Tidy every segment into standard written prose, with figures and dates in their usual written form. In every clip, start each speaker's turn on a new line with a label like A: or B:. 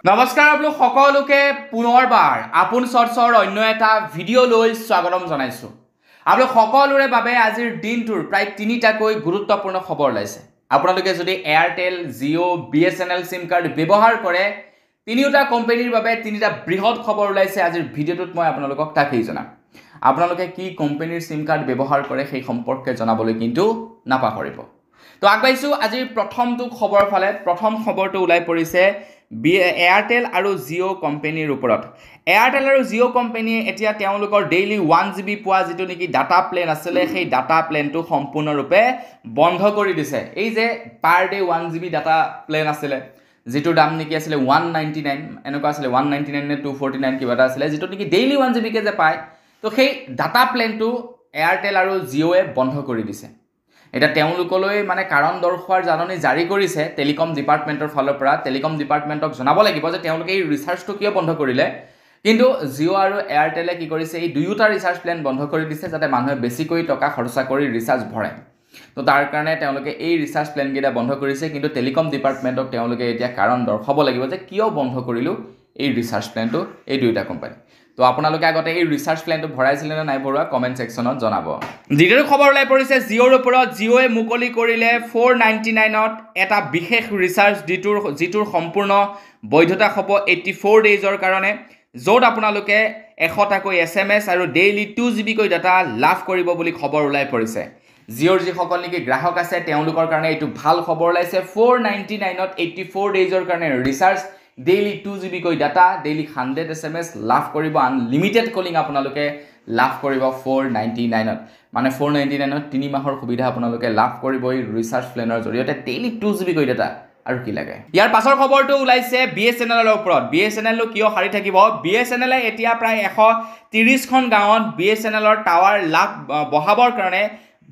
A: নমস্কাৰ আপোনালোক সকলোকে পুনৰবাৰ আপোন চৰ্চৰ অন্য এটা ভিডিঅ' লৈ স্বাগতম জনাইছোঁ। আপোনালোক সকলোৰে বাবে আজিৰ দিনটোৰ প্ৰায় তিনিটাকৈ গুৰুত্বপূৰ্ণ খবৰ ওলাইছে। আপোনালোকে যদি এয়াৰটেল, জিঅ', BSNL সিম কাৰ্ড ব্যৱহাৰ কৰে, তিনিওটা কোম্পানীৰ বাবে তিনিটা বৃহৎ খবৰ ওলাইছে। আজিৰ ভিডিঅ'টোত মই আপোনালোকক তাকেই জনাম। আপোনালোকে কি কোম্পানীৰ সিম কাৰ্ড ব্যৱহাৰ কৰে সেই সম্পৰ্কে জনাবলৈ কিন্তু নাপাহৰিব। তো আগবাঢ়িছোঁ আজিৰ প্ৰথমটো খবৰ ফালে। প্ৰথম খবৰটো ওলাই পৰিছে এয়াৰটেল আৰু জিঅ' কোম্পানীৰ ওপৰত। এয়াৰটেল আৰু জিঅ' কোম্পানীয়ে এতিয়া তেওঁলোকৰ ডেইলি 1 GB পোৱা যিটো নেকি ডাটা প্লেন আছিলে, সেই ডাটা প্লেনটো সম্পূৰ্ণৰূপে বন্ধ কৰি দিছে। এই যে per day 1 GB data plan আছিলে, যিটোৰ দাম নেকি আছিলে 199, এনেকুৱা আছিলে 199 নে 249 কিবা এটা আছিলে, যিটো নেকি ডেইলি 1 GB কে যে পায়, তো সেই ডাটা প্লেনটো এয়াৰটেল আৰু জিঅ'য়ে বন্ধ কৰি দিছে। এতিয়া তেওঁলোকলৈ মানে কাৰণ দৰ্শোৱাৰ জাননী জাৰি কৰিছে টেলিকম ডিপাৰ্টমেণ্টৰ ফালৰ পৰা। টেলিকম ডিপাৰ্টমেণ্টক জনাব লাগিব যে তেওঁলোকে এই ৰিচাৰ্জটো কিয় বন্ধ কৰিলে। কিন্তু জিঅ' আৰু এয়াৰটেলে কি কৰিছে, এই দুয়োটা ৰিচাৰ্জ প্লেন বন্ধ কৰি দিছে যাতে মানুহে বেছিকৈ টকা খৰচা কৰি ৰিচাৰ্জ ভৰে। তো তাৰ কাৰণে তেওঁলোকে এই ৰিচাৰ্জ প্লেনকেইটা বন্ধ কৰিছে। কিন্তু টেলিকম ডিপাৰ্টমেণ্টক তেওঁলোকে এতিয়া কাৰণ দৰ্শাব লাগিব যে কিয় বন্ধ কৰিলোঁ এই ৰিচাৰ্জ প্লেনটো এই দুয়োটা কোম্পানী। তো আপোনালোকে আগতে এই ৰিচাৰ্জ প্লেনটো ভৰাইছিলে নে নাই ভৰোৱা কমেণ্ট ছেকশ্যনত জনাব। দ্বিতীয়টো খবৰ ওলাই পৰিছে জিঅ'ৰ ওপৰত। জিঅ'য়ে মুকলি কৰিলে 499ত এটা বিশেষ ৰিচাৰ্জ যিটোৰ সম্পূৰ্ণ বৈধতা হ'ব 84 ডেইজৰ কাৰণে, য'ত আপোনালোকে 100টাকৈ SMS আৰু ডেইলি 2 GB কৈ ডাটা লাভ কৰিব বুলি খবৰ ওলাই পৰিছে। জিঅ'ৰ যিসকল নেকি গ্ৰাহক আছে তেওঁলোকৰ কাৰণে এইটো ভাল খবৰ ওলাইছে। 499ত 84 ডেইজৰ কাৰণে ৰিচাৰ্জ, ডেইলি 2 GB কৈ ডাটা, ডেইলি 100 SMS লাভ কৰিব, আনলিমিটেড কলিং আপোনালোকে লাভ কৰিব 499ত। মানে 499ত 3 মাহৰ সুবিধা আপোনালোকে লাভ কৰিব এই ৰিচাৰ্জ প্লেনৰ জৰিয়তে, ডেইলি 2 GB কৈ ডাটা। আৰু কি লাগে। ইয়াৰ পাছৰ খবৰটো ওলাইছে BSNLৰ ওপৰত। BSNL কিয় সাৰি থাকিব? BSNL এতিয়া প্ৰায় 130খন গাঁৱত BSNLৰ টাৱাৰ বহাবৰ কাৰণে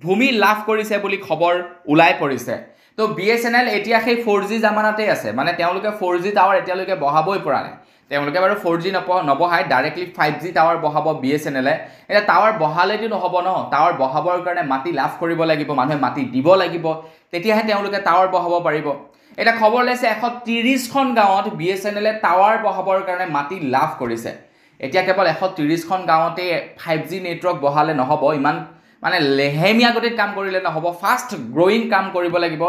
A: ভূমি লাভ কৰিছে বুলি খবৰ ওলাই পৰিছে। তো BSNL এতিয়া সেই 4G জামানাতে আছে, মানে তেওঁলোকে 4G টাৱাৰ এতিয়ালৈকে বহাবই পৰা নাই। তেওঁলোকে বাৰু 4G নবহাই ডাইৰেক্টলি 5G টাৱাৰ বহাব BSNLে। এতিয়া টাৱাৰ বহালেতো নহ'ব ন, টাৱাৰ বহাবৰ কাৰণে মাটি লাভ কৰিব লাগিব, মানুহে মাটি দিব লাগিব, তেতিয়াহে তেওঁলোকে টাৱাৰ বহাব পাৰিব। এটা খবৰ ওলাইছে 130খন গাঁৱত BSNLে টাৱাৰ বহাবৰ কাৰণে মাটি লাভ কৰিছে। এতিয়া কেৱল 130খন গাঁৱতে 5G নেটৱৰ্ক বহালে নহ'ব, ইমান মানে লেহেমীয়া গতিত কাম কৰিলে নহ'ব, ফাষ্ট গ্ৰ'য়িং কাম কৰিব লাগিব।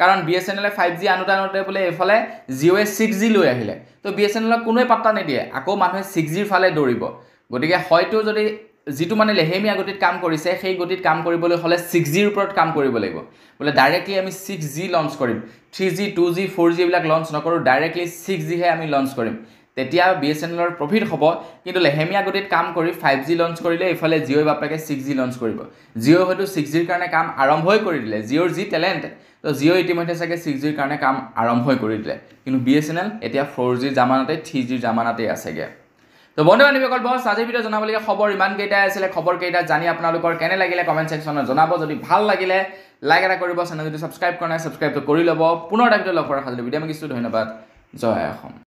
A: কাৰণ BSNLে 5G আনোতে বোলে এইফালে জিঅ'য়ে 6G লৈ আহিলে। তো BSNLক কোনোৱে পাত্তা নিদিয়ে, আকৌ মানুহে 6Gৰ ফালে দৌৰিব। গতিকে হয়তো যদি যিটো মানে লেহেমীয়া গতিত কাম কৰিছে, সেই গতিত কাম কৰিবলৈ হ'লে 6Gৰ ওপৰত কাম কৰিব লাগিব। বোলে ডাইৰেক্টলি আমি 6G লঞ্চ কৰিম, 3G 2G 4G এইবিলাক লঞ্চ নকৰোঁ, ডাইৰেক্টলি 6Gহে আমি লঞ্চ কৰিম, তেতিয়া BSNLৰ প্ৰফিট হ'ব। কিন্তু লেহেমীয়া গতিত কাম কৰি 5G লঞ্চ কৰিলে এইফালে জিঅ'ই বাপেকে 6G লঞ্চ কৰিব। জিঅ'ই হয়তো 6Gৰ কাৰণে কাম আৰম্ভই কৰি দিলে, জিঅ'ৰ যি টেলেণ্ট, তো জিঅ' ইতিমধ্যে চাগে 6Gৰ কাৰণে কাম আৰম্ভই কৰি দিলে। কিন্তু BSNL এতিয়া 4G জামানাতে 3G জামানাতেই আছেগৈ। তো বন্ধু বান্ধৱীসকল, বছ আজিৰ ভিডিঅ' জনাবলগীয়া খবৰ ইমানকেইটাই আছিলে। খবৰকেইটা জানি আপোনালোকৰ কেনে লাগিলে কমেণ্ট ছেকশ্যনত জনাব। যদি ভাল লাগিলে লাইক এটা কৰিব, চেনেল যদি ছাবস্ক্ৰাইব কৰা নাই ছাবস্ক্ৰাইবটো কৰি ল'ব। পুনৰ এটা ভিডিঅ' লগ কৰাৰ সাজু ভিডিঅ' আমি কিছু ধন্যবাদ। জয় অসম।